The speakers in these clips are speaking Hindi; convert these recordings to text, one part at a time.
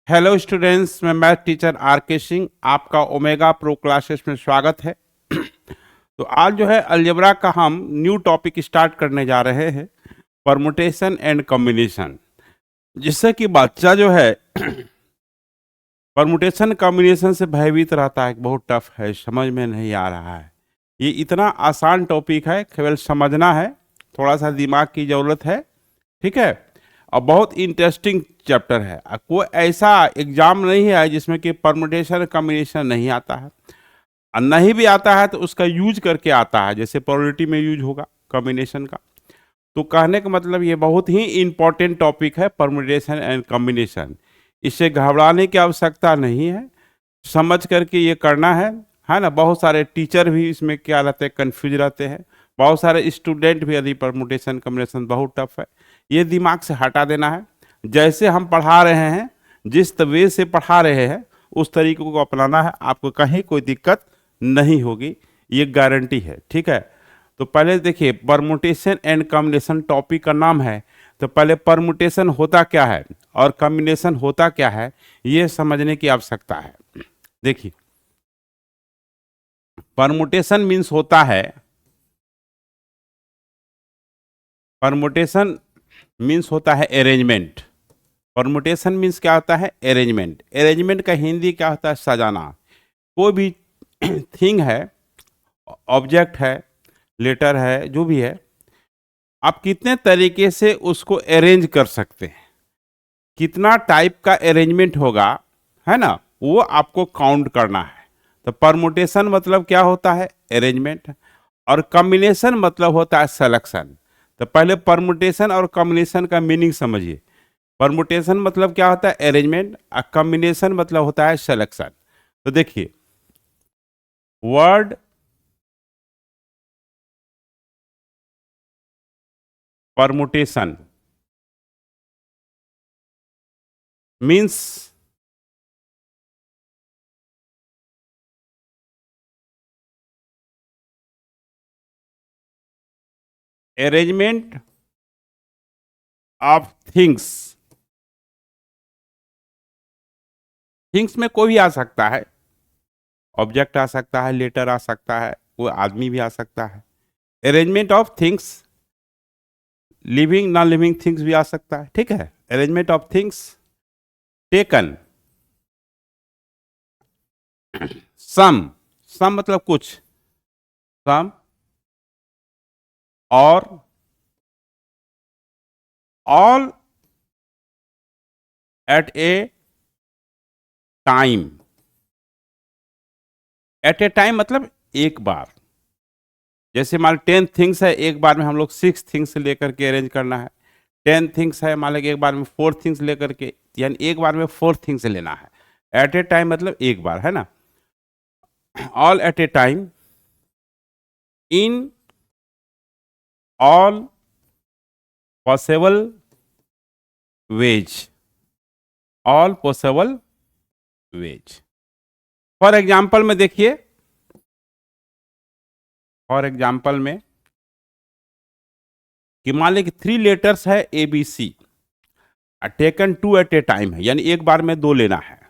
हेलो स्टूडेंट्स, मैं मैथ टीचर आर के सिंह आपका ओमेगा प्रो क्लासेस में स्वागत है। तो आज जो है अलजेब्रा का हम न्यू टॉपिक स्टार्ट करने जा रहे हैं, परमुटेशन एंड कॉम्बिनेशन। जिससे कि बच्चा जो है परमुटेशन कॉम्बिनेशन से भयभीत रहता है, बहुत टफ है, समझ में नहीं आ रहा है। ये इतना आसान टॉपिक है, केवल समझना है, थोड़ा सा दिमाग की ज़रूरत है, ठीक है। और बहुत इंटरेस्टिंग चैप्टर है। कोई ऐसा एग्जाम नहीं है जिसमें कि परमुटेशन कॉम्बिनेशन नहीं आता है, और नहीं भी आता है तो उसका यूज करके आता है, जैसे प्रोबेबिलिटी में यूज होगा कॉम्बिनेशन का। तो कहने का मतलब ये बहुत ही इंपॉर्टेंट टॉपिक है, परमुटेशन एंड कॉम्बिनेशन। इससे घबराने की आवश्यकता नहीं है, समझ करके ये करना है ना। बहुत सारे टीचर भी इसमें क्या रहते हैं, कंफ्यूज रहते हैं। बहुत सारे स्टूडेंट भी, यदि परमुटेशन कॉम्बिनेशन बहुत टफ है, ये दिमाग से हटा देना है। जैसे हम पढ़ा रहे हैं, जिस वे से पढ़ा रहे हैं, उस तरीके को अपनाना है, आपको कहीं कोई दिक्कत नहीं होगी, ये गारंटी है, ठीक है। तो पहले देखिए, परमुटेशन एंड कॉम्बिनेशन टॉपिक का नाम है, तो पहले परमुटेशन होता क्या है और कॉम्बिनेशन होता क्या है, ये समझने की आवश्यकता है। देखिए, परमुटेशन मीन्स होता है, परमुटेशन मीन्स होता है अरेंजमेंट। परमुटेशन मीन्स क्या होता है, अरेंजमेंट। अरेंजमेंट का हिंदी क्या होता है, सजाना। कोई भी थिंग है, ऑब्जेक्ट है, लेटर है, जो भी है, आप कितने तरीके से उसको अरेंज कर सकते हैं, कितना टाइप का अरेंजमेंट होगा, है ना, वो आपको काउंट करना है। तो परमुटेशन मतलब क्या होता है, अरेंजमेंट। और कॉम्बिनेशन मतलब होता है सिलेक्शन। तो पहले परमुटेशन और कॉम्बिनेशन का मीनिंग समझिए। परमुटेशन मतलब क्या होता है, अरेंजमेंट, और कॉम्बिनेशन मतलब होता है सिलेक्शन। तो देखिए, word permutation means arrangement of things. Things में कोई भी आ सकता है, ऑब्जेक्ट आ सकता है, लेटर आ सकता है, कोई आदमी भी आ सकता है। Arrangement of things, living non living things भी आ सकता है, ठीक है। Arrangement of things taken some, some मतलब कुछ, सम और all at a time. At a time मतलब एक बार। जैसे मान लो 10 थिंग्स है, एक बार में हम लोग 6 थिंग्स लेकर के अरेंज करना है। 10 थिंग्स है, मान लो एक बार में 4 थिंग्स लेकर के, यानी एक बार में 4 थिंग्स लेना है। एट ए टाइम मतलब एक बार, है ना। All at a time in all possible ways, all possible ways. For example में देखिए, फॉर एग्जाम्पल में कि मान लीजिए 3 लेटर्स है A B C, taken 2 at a time है, यानी एक बार में 2 लेना है।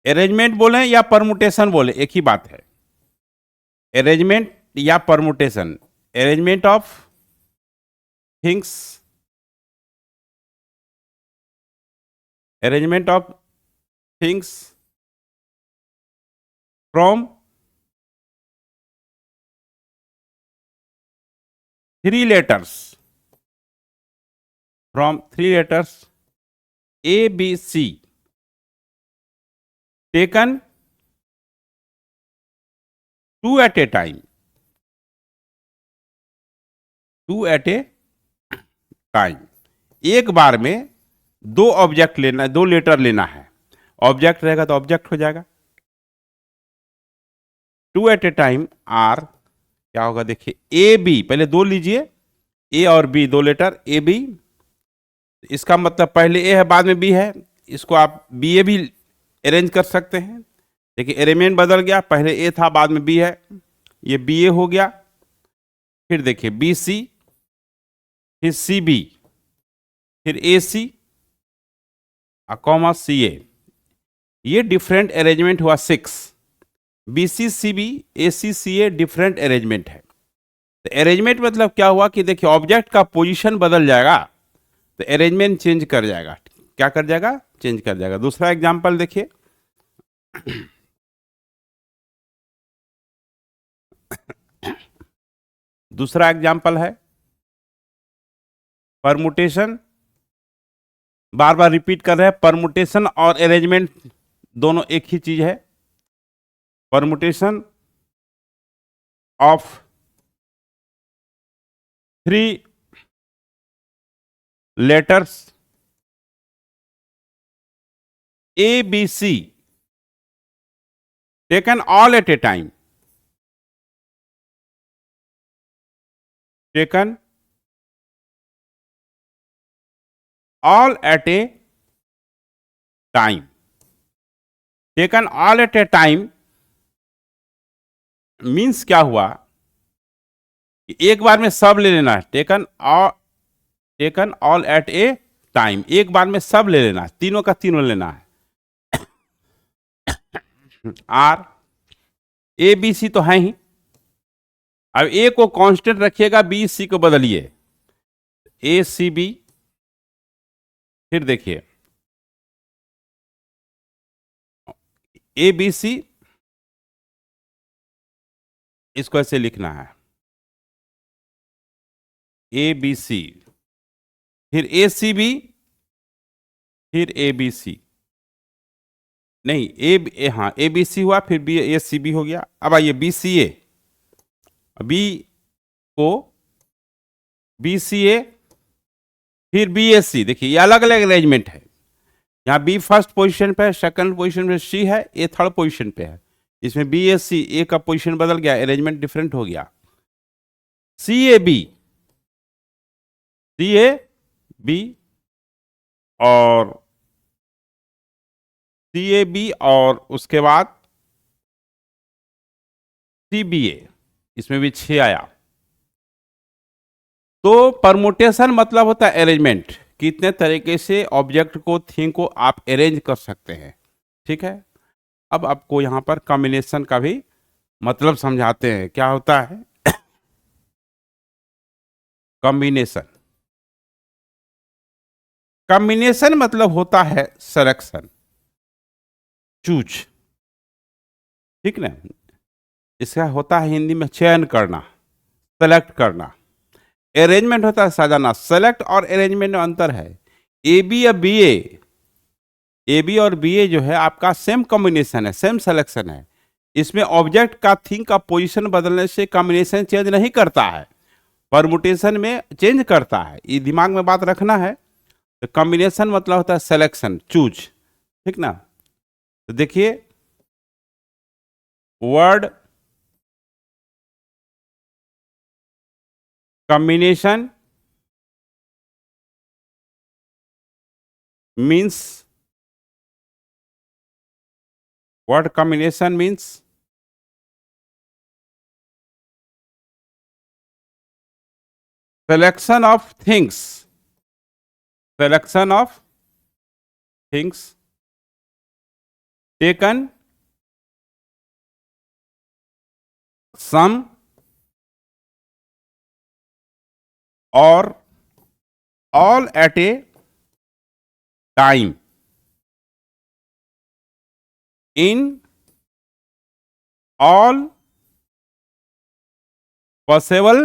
अरेंजमेंट बोले या परमुटेशन बोले, एक ही बात है। अरेंजमेंट या permutation, arrangement of things, arrangement of things from 3 letters, from 3 letters A B C, taken 2 at a time, 2 at a time. एक बार में 2 ऑब्जेक्ट लेना है, 2 लेटर लेना है। ऑब्जेक्ट रहेगा तो ऑब्जेक्ट हो जाएगा। 2 एट ए टाइम आर क्या होगा, देखिए ए बी, पहले 2 लीजिए, ए और बी, 2 लेटर ए बी। इसका मतलब पहले ए है बाद में बी है, इसको आप बी ए भी अरेंज कर सकते हैं। देखिए अरेंजमेंट बदल गया, पहले ए था बाद में बी है, ये बी ए हो गया। फिर देखिए बी सी, फिर सी बी, फिर ए सी, कॉमा सी ए, ये डिफरेंट अरेंजमेंट हुआ 6। B C C B A C C A different arrangement है। तो अरेंजमेंट मतलब क्या हुआ कि देखिए ऑब्जेक्ट का पोजीशन बदल जाएगा तो अरेंजमेंट चेंज कर जाएगा। क्या कर जाएगा? चेंज कर जाएगा। दूसरा एग्जांपल देखिए, दूसरा एग्जांपल है परमुटेशन। बार बार रिपीट कर रहे हैं, परमुटेशन और अरेंजमेंट दोनों एक ही चीज है। Permutation of 3 letters A B C taken all at a time, taken all at a time. Taken all at a time means क्या हुआ कि एक बार में सब ले लेना है। Taken all at a time, एक बार में सब ले लेना है, तीनों का तीनों लेना है। आर ए बी सी तो है ही, अब ए को कांस्टेंट रखिएगा, बी सी को बदलिए, ए सी बी। फिर देखिए ए बी सी, इसको ऐसे लिखना है ए बी सी, फिर ए सी बी, फिर ए बी सी, नहीं हाँ ए बी सी हुआ, फिर बी ए सी बी हो गया। अब आइए बी सी ए, बी को बी सी ए, फिर बी एस सी। देखिए ये अलग अलग अरेंजमेंट है। यहाँ बी फर्स्ट पोजीशन पे है, सेकंड पोजीशन पे सी है, ए थर्ड पोजीशन पे है। इसमें बी एस सी, ए का पोजीशन बदल गया, अरेंजमेंट डिफरेंट हो गया। सी ए बी, सी ए बी और सी ए बी और उसके बाद सी बी ए, इसमें भी 6 आया। तो परमुटेशन मतलब होता है अरेंजमेंट, कितने तरीके से ऑब्जेक्ट को, थिंग को आप अरेंज कर सकते हैं। ठीक है, अब आपको यहां पर कॉम्बिनेशन का भी मतलब समझाते हैं, क्या होता है कॉम्बिनेशन। कॉम्बिनेशन मतलब होता है सिलेक्शन, चूज, ठीक ना। इसका होता है हिंदी में चयन करना, सेलेक्ट करना। अरेंजमेंट होता है सजाना। सेलेक्ट और अरेंजमेंट में अंतर है। ए बी या बी ए बी और बी ए जो है आपका सेम कॉम्बिनेशन है, सेम सिलेक्शन है। इसमें ऑब्जेक्ट का, थिंग का पोजीशन बदलने से कॉम्बिनेशन चेंज नहीं करता है, परमुटेशन में चेंज करता है। ये दिमाग में बात रखना है। तो कॉम्बिनेशन मतलब होता है सिलेक्शन, चूज, ठीक ना। तो देखिए word combination means, word combination means selection of things, selection of things taken some or all at a time in all possible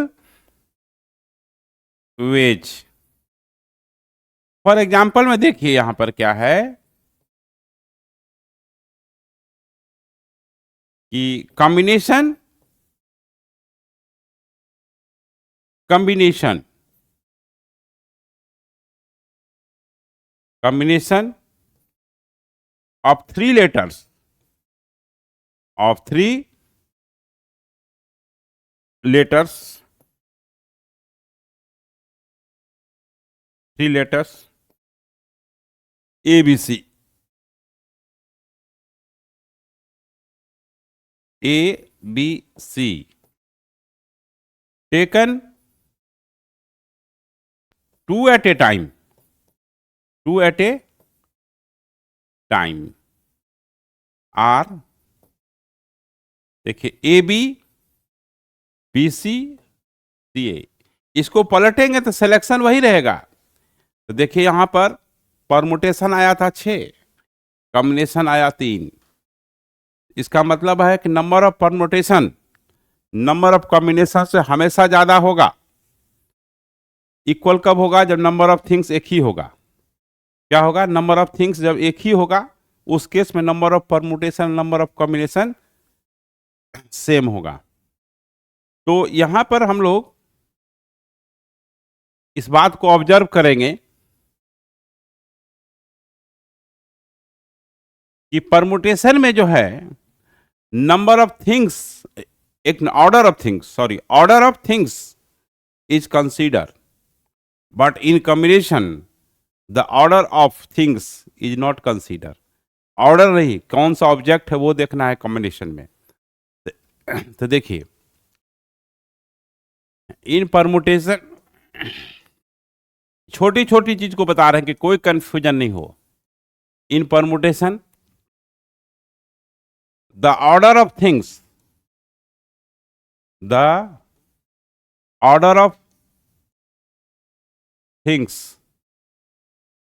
ways। For example में देखिए यहां पर क्या है कि combination, combination, combination of 3 letters, of 3 letters, 3 letters A B C, A B C taken 2 at a time, 2 at a time. R, देखिए A B, B C, C ए, इसको पलटेंगे तो सिलेक्शन वही रहेगा। तो देखिए यहां पर परमुटेशन आया था 6, कॉम्बिनेशन आया 3। इसका मतलब है कि number of permutation number of combination से हमेशा ज्यादा होगा। इक्वल कब होगा? जब नंबर ऑफ थिंग्स एक ही होगा। क्या होगा? नंबर ऑफ थिंग्स जब एक ही होगा उस केस में number of permutation number of combination same होगा। तो यहां पर हम लोग इस बात को ऑब्जर्व करेंगे कि परमुटेशन में जो है नंबर ऑफ थिंग्स, एक order of things is consider, but in combination the order of things is not consider. Order नहीं, कौन सा ऑब्जेक्ट है वो देखना है कॉम्बिनेशन में। तो देखिए इन परमुटेशन, छोटी छोटी चीज को बता रहे हैं कि कोई कंफ्यूजन नहीं हो। इन permutation the order of things, the order of things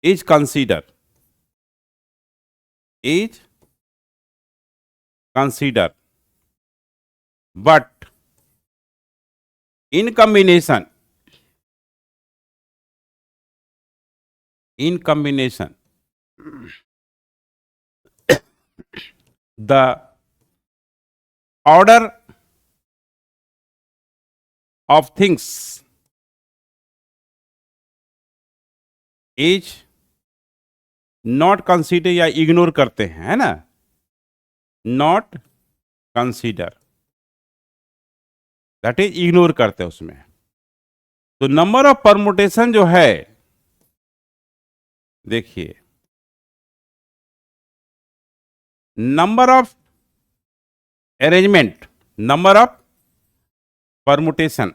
is considered, but in combination the order of things is not consider, या इग्नोर करते हैं, है ना, not consider, that is ignore करते हैं उसमें। तो नंबर ऑफ परमुटेशन जो है, देखिए number of arrangement, number of permutation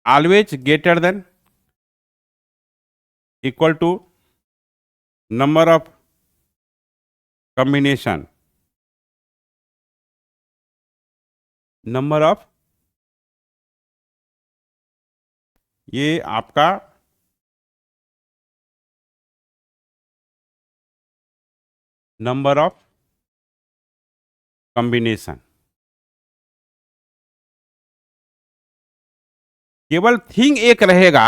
always greater than equal to number of combination, number of, ये आपका नंबर ऑफ कॉम्बिनेशन। केवल थिंग एक रहेगा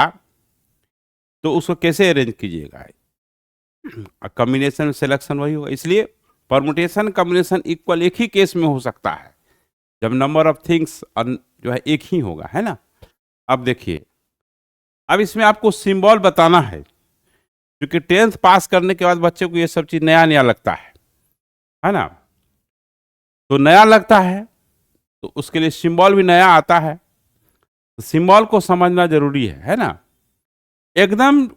तो उसको कैसे अरेंज कीजिएगा? कॉम्बिनेशन सिलेक्शन वही होगा। इसलिए परमुटेशन कॉम्बिनेशन इक्वल एक ही केस में हो सकता है, जब नंबर ऑफ थिंग्स जो है एक ही होगा, है ना। अब देखिए, अब इसमें आपको सिंबल बताना है, क्योंकि 10th पास करने के बाद बच्चे को ये सब चीज नया नया लगता है ना। तो नया लगता है तो उसके लिए सिंबल भी नया आता है, तो सिंबल को समझना जरूरी है ना। एकदम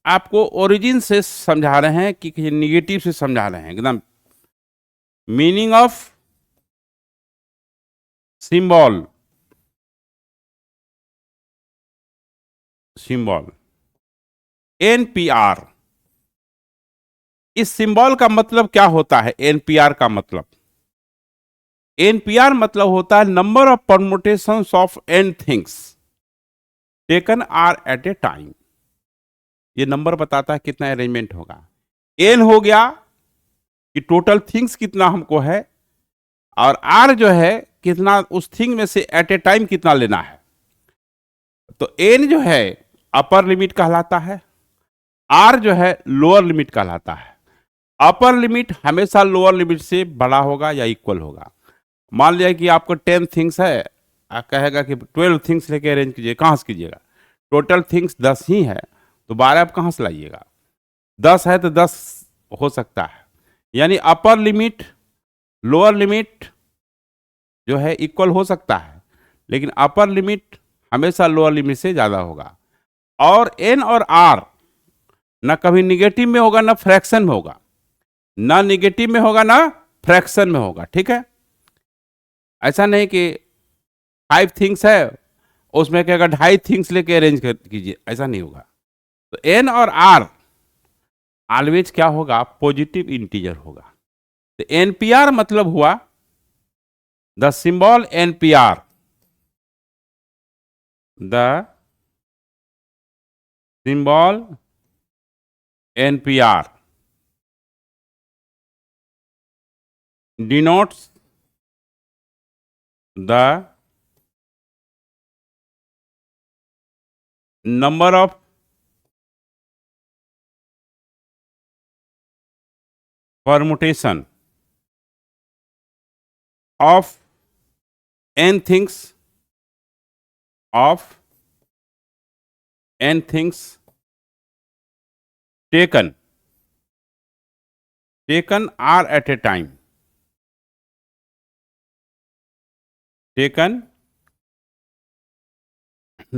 आपको ओरिजिन से समझा रहे हैं कि निगेटिव से समझा रहे हैं, एकदम मीनिंग ऑफ सिंबल, एनपीआर। इस सिंबल का मतलब क्या होता है? एनपीआर का मतलब, एनपीआर मतलब होता है number of permutations of N things taken R at a time. ये नंबर बताता है कितना अरेंजमेंट होगा। एन हो गया कि टोटल थिंग्स कितना हमको है, और आर जो है कितना उस थिंग में से एट ए टाइम कितना लेना है। तो एन जो है अपर लिमिट कहलाता है, आर जो है लोअर लिमिट कहलाता है। अपर लिमिट हमेशा लोअर लिमिट से बड़ा होगा या इक्वल होगा। मान लिया कि आपको 10 थिंग्स है, आप कहेगा कि 12 थिंग्स लेके अरेंज कीजिए, कहाँ से कीजिएगा? टोटल थिंग्स 10 ही है तो 12 आप कहाँ से लाइएगा? 10 है तो 10 हो सकता है। यानी अपर लिमिट लोअर लिमिट जो है इक्वल हो सकता है, लेकिन अपर लिमिट हमेशा लोअर लिमिट से ज्यादा होगा। और एन और आर ना कभी निगेटिव में होगा ना फ्रैक्शन में होगा, ना निगेटिव में होगा ना फ्रैक्शन में होगा, ठीक है। ऐसा नहीं कि 5 थिंग्स है उसमें कहेगा 2.5 थिंग्स लेके अरेंज कर कीजिए, ऐसा नहीं होगा। तो एन और आर ऑलवेज क्या होगा, पॉजिटिव इंटीजर होगा। तो एनपीआर मतलब हुआ the symbol NPR, the symbol NPR denotes the number of permutation of n things of n things taken are at a time, taken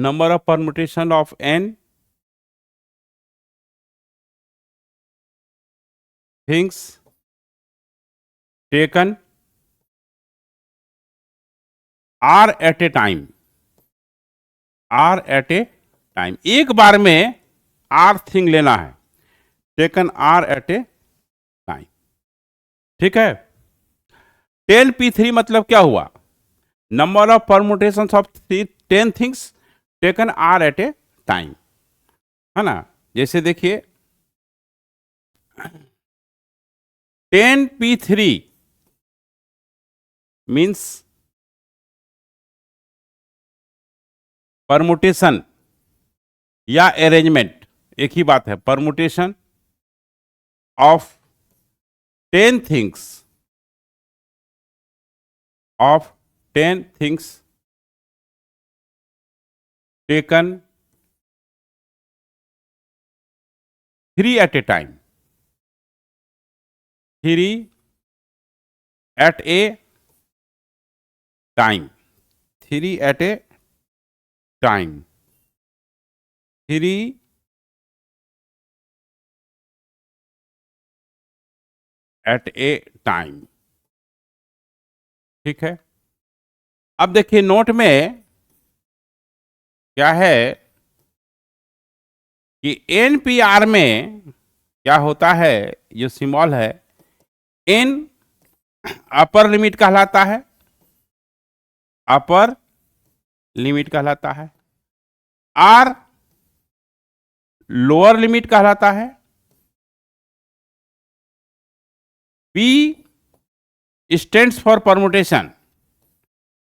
number of permutation of n things taken are at a time, are at a time, एक बार में आर थिंग लेना है, taken R at a time. ठीक है। 10p3 मतलब क्या हुआ, number of permutation of 10 things taken R at a time, है ना। जैसे देखिए 10p3 मीन्स परमुटेशन या अरेंजमेंट, एक ही बात है, permutation of 10 things, of 10 things taken 3 at a time, 3 at a time, 3 at a time, 3 at a time। ठीक है। अब देखिए नोट में क्या है कि एनपीआर में क्या होता है, जो सिंबल है एन अपर लिमिट कहलाता है, अपर लिमिट कहलाता है, आर लोअर लिमिट कहलाता है, पी स्टैंड्स फॉर परमुटेशन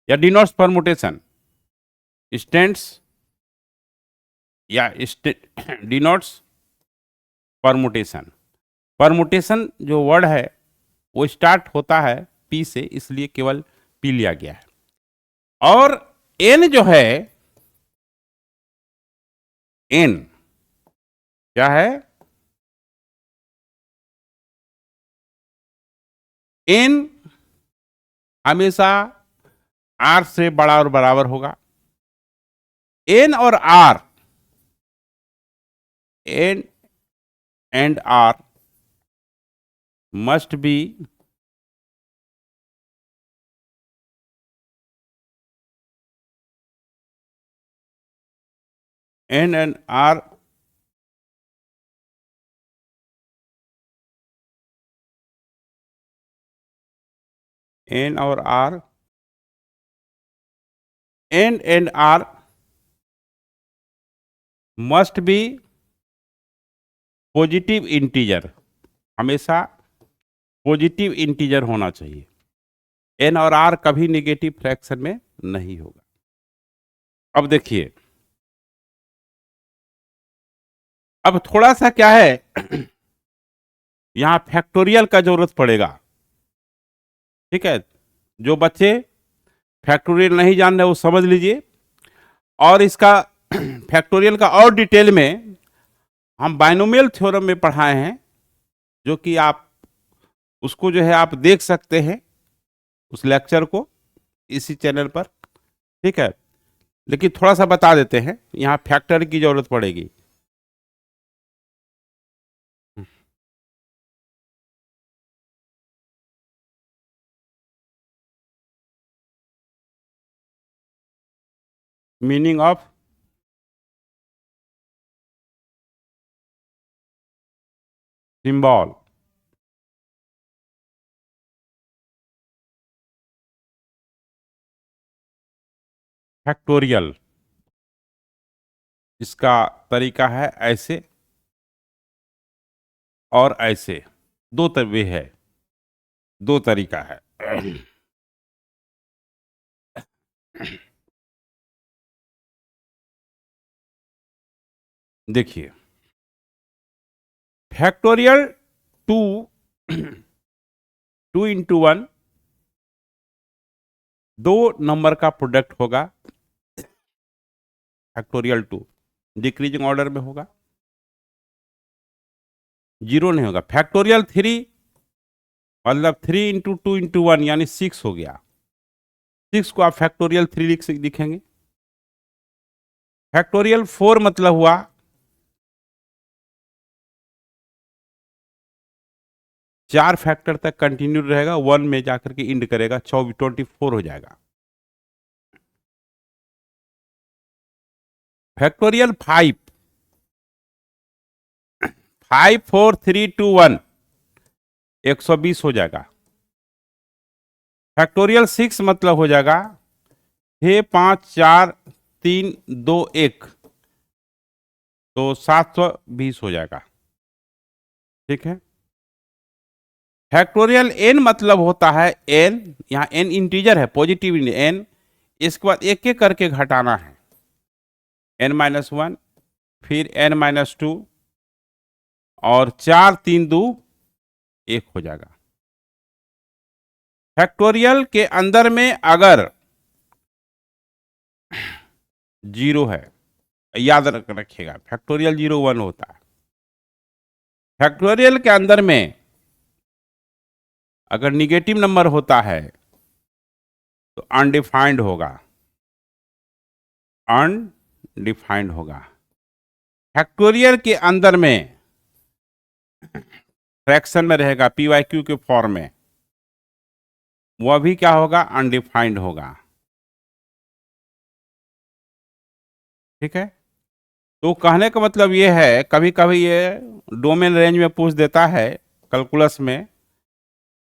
या डिनोट्स परमुटेशन, स्टैंड्स या डिनोट्स परमुटेशन। परमुटेशन जो वर्ड है वो स्टार्ट होता है पी से, इसलिए केवल पी लिया गया है। और एन जो है, एन क्या है, एन हमेशा आर से बड़ा और बराबर होगा। एन और R, N and R must be N and R N और R, N and R must be positive integer, हमेशा पॉजिटिव इंटीजर होना चाहिए। एन और आर कभी नेगेटिव फ्रैक्शन में नहीं होगा। अब देखिए, अब थोड़ा सा क्या है यहां फैक्टोरियल का जरूरत पड़ेगा। ठीक है, जो बच्चे फैक्टोरियल नहीं जान रहे वो समझ लीजिए, और इसका फैक्टोरियल का और डिटेल में हम बाइनोमियल थ्योरम में पढ़ाए हैं, जो कि आप उसको जो है आप देख सकते हैं उस लेक्चर को इसी चैनल पर। ठीक है, लेकिन थोड़ा सा बता देते हैं, यहाँ फैक्टर की जरूरत पड़ेगी। Meaning of symbol. फैक्टोरियल, इसका तरीका है ऐसे और ऐसे, दो वे है, दो तरीका है। देखिए, factorial two, two into one, दो नंबर का प्रोडक्ट होगा। फैक्टोरियल टू डिक्रीजिंग ऑर्डर में होगा, जीरो नहीं होगा। फैक्टोरियल थ्री मतलब three into two into one यानी सिक्स हो गया। सिक्स को आप फैक्टोरियल थ्री लिखेंगे। फैक्टोरियल फोर मतलब हुआ चार फैक्टर तक कंटिन्यू रहेगा, वन में जाकर के इंड करेगा, 24 हो जाएगा। Factorial five, five four three two one, 120 हो जाएगा। फैक्टोरियल सिक्स मतलब हो जाएगा 6 5 4 3 2 1, तो 720 हो जाएगा। ठीक है। फैक्टोरियल एन मतलब होता है एन, यहाँ एन इंटीजर है, पॉजिटिव एन, इसके बाद एक एक करके घटाना है, एन माइनस वन, फिर एन माइनस टू, और चार तीन दो एक हो जाएगा। फैक्टोरियल के अंदर में अगर जीरो है, याद रखिएगा, फैक्टोरियल 0 1 होता है। फैक्टोरियल के अंदर में अगर निगेटिव नंबर होता है तो अनडिफाइंड होगा, अनडिफाइंड होगा। फैक्टोरियल के अंदर में फ्रैक्शन में रहेगा, PYQ के फॉर्म में, वह भी क्या होगा, अनडिफाइंड होगा। ठीक है। तो कहने का मतलब ये है, कभी कभी ये डोमेन रेंज में पूछ देता है कैलकुलस में,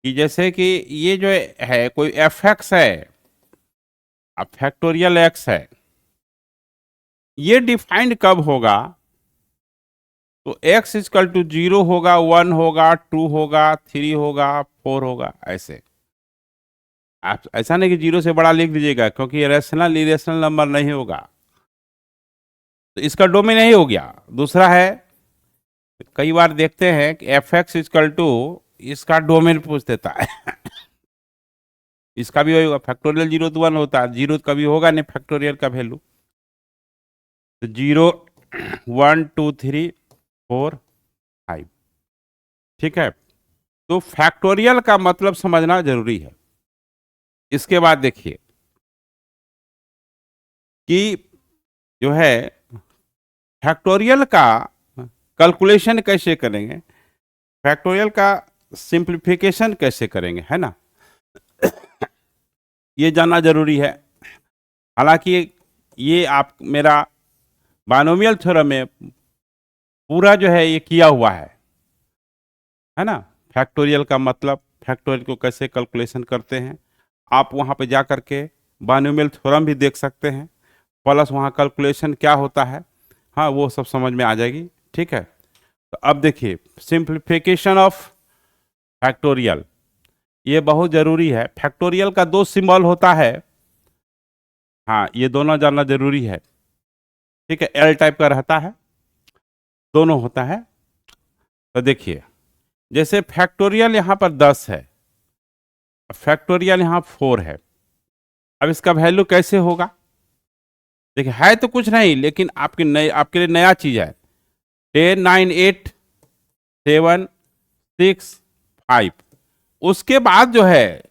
कि जैसे कि ये जो है कोई एफ एक्स है, अब फैक्टोरियल एक्स है, ये डिफाइंड कब होगा, तो x इजकल टू 0 होगा, 1 होगा, 2 होगा, 3 होगा, 4 होगा, ऐसे। आप ऐसा नहीं कि 0 से बड़ा लिख दीजिएगा, क्योंकि ये रेशनल इरेशनल नंबर नहीं होगा, तो इसका डोमेन नहीं हो गया। दूसरा है, कई बार देखते हैं कि एफ एक्स इजकल टू, इसका डोमेन पूछ देता है। इसका भी होगा, फैक्टोरियल 0 to 1 होता है, 0 कभी होगा नहीं फैक्टोरियल का वैल्यू, तो 0 1 2 3 4 5। ठीक है। तो फैक्टोरियल का मतलब समझना जरूरी है। इसके बाद देखिए कि जो है फैक्टोरियल का कैलकुलेशन कैसे करेंगे, फैक्टोरियल का सिंप्लीफिकेशन कैसे करेंगे, है ना, ये जानना जरूरी है। हालांकि ये आप मेरा बाइनोमियल थ्योरम में पूरा जो है ये किया हुआ है ना। फैक्टोरियल का मतलब, फैक्टोरियल को कैसे कैलकुलेशन करते हैं, आप वहाँ पे जा करके बाइनोमियल थ्योरम भी देख सकते हैं, प्लस वहाँ कैलकुलेशन क्या होता है, हाँ वो सब समझ में आ जाएगी। ठीक है। तो अब देखिए सिंप्लीफिकेशन ऑफ फैक्टोरियल, ये बहुत जरूरी है। फैक्टोरियल का दो सिंबल होता है, हाँ ये दोनों जानना जरूरी है। ठीक है, एल टाइप का रहता है, दोनों होता है। तो देखिए जैसे फैक्टोरियल यहाँ पर 10 है, फैक्टोरियल यहाँ 4 है, अब इसका वैल्यू कैसे होगा, देखिए है तो कुछ नहीं, लेकिन आपके लिए नया चीज है। 10 9 8 7 6 5, उसके बाद जो है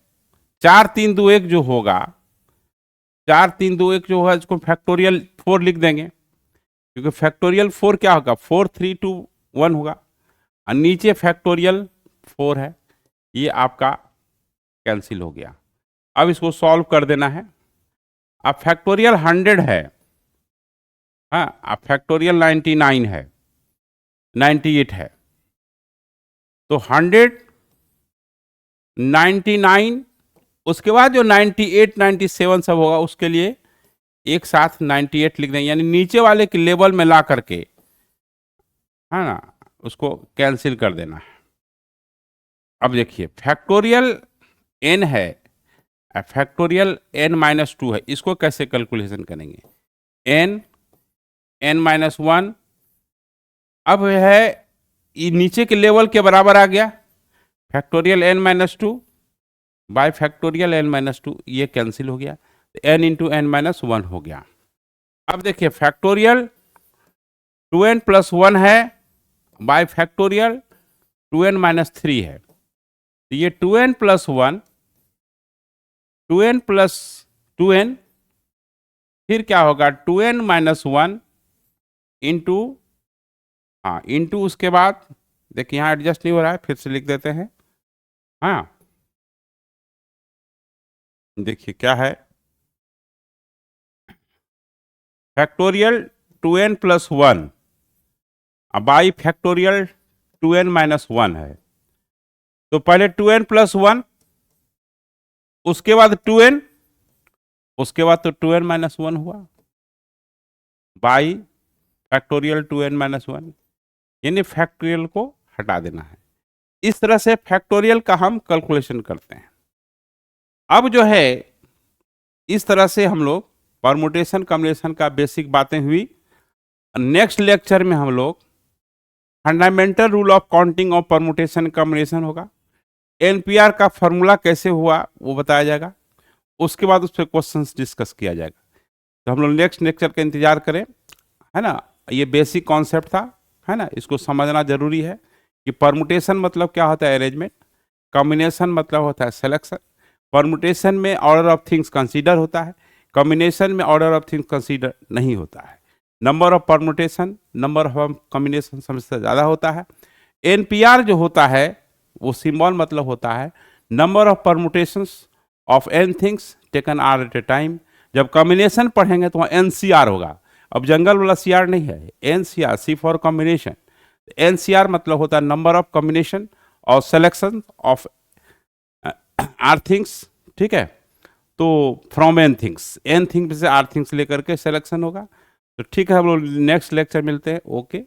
4 3 2 1 जो होगा, 4 3 2 1 जो है इसको फैक्टोरियल 4 लिख देंगे, क्योंकि फैक्टोरियल 4 क्या होगा, 4 3 2 1 होगा, और नीचे फैक्टोरियल 4 है, ये आपका कैंसिल हो गया। अब इसको सॉल्व कर देना है। अब फैक्टोरियल 100 है, हाँ, अब फैक्टोरियल 99 है, 98 है, तो 199, उसके बाद जो 98 97 सब होगा उसके लिए एक साथ 98 लिख देंगे, यानी नीचे वाले के लेवल में ला करके, है ना, उसको कैंसिल कर देना है। अब देखिए फैक्टोरियल n है, फैक्टोरियल n-2 है, इसको कैसे कैलकुलेशन करेंगे? n-1, अब है ये नीचे के लेवल के बराबर आ गया, factorial n-2 bye factorial n-2, ये कैंसिल हो गया, n इंटू n-1 हो गया। अब देखिए फैक्टोरियल 2n+1 है बाय फैक्टोरियल 2n-3 है, तो ये 2n+1, 2n+2n, फिर क्या होगा 2n-1 इंटू, हाँ इंटू, उसके बाद देखिए यहाँ एडजस्ट नहीं हो रहा है, फिर से लिख देते हैं। हाँ देखिए क्या है, factorial 2n+1 by factorial 2n-1 है, तो पहले 2n+1, उसके बाद 2n, उसके बाद तो 2n-1 हुआ बाई फैक्टोरियल 2n-1, यानी फैक्टोरियल को हटा देना है। इस तरह से फैक्टोरियल का हम कैलकुलेशन करते हैं। अब जो है इस तरह से हम लोग परमुटेशन कॉम्बिनेशन का बेसिक बातें हुई। नेक्स्ट लेक्चर में हम लोग fundamental rule of counting of permutation combination होगा, एनपीआर का फॉर्मूला कैसे हुआ वो बताया जाएगा, उसके बाद उस पर क्वेश्चंस डिस्कस किया जाएगा। तो हम लोग नेक्स्ट लेक्चर का इंतजार करें, है ना। ये बेसिक कॉन्सेप्ट था, है ना, इसको समझना जरूरी है कि परमुटेशन मतलब क्या होता है, अरेंजमेंट, कॉम्बिनेशन मतलब होता है सिलेक्शन। परमुटेशन में ऑर्डर ऑफ थिंग्स कंसीडर होता है, कॉम्बिनेशन में ऑर्डर ऑफ थिंग्स कंसीडर नहीं होता है। Number of permutation number of combination सबसे ज़्यादा होता है। एनपीआर जो होता है वो सिंबल मतलब होता है number of permutations of N things taken R at a time. जब कॉम्बिनेशन पढ़ेंगे तो वहाँ एनसीआर होगा, अब जंगल वाला सीआर नहीं है, NCR, C for combination. NCR मतलब होता है नंबर ऑफ कॉम्बिनेशन और सिलेक्शन ऑफ आर थिंग्स, ठीक है। तो from N things, N things से आर थिंग्स लेकर के सिलेक्शन होगा। तो ठीक है, हम लोग नेक्स्ट लेक्चर मिलते हैं। ओके।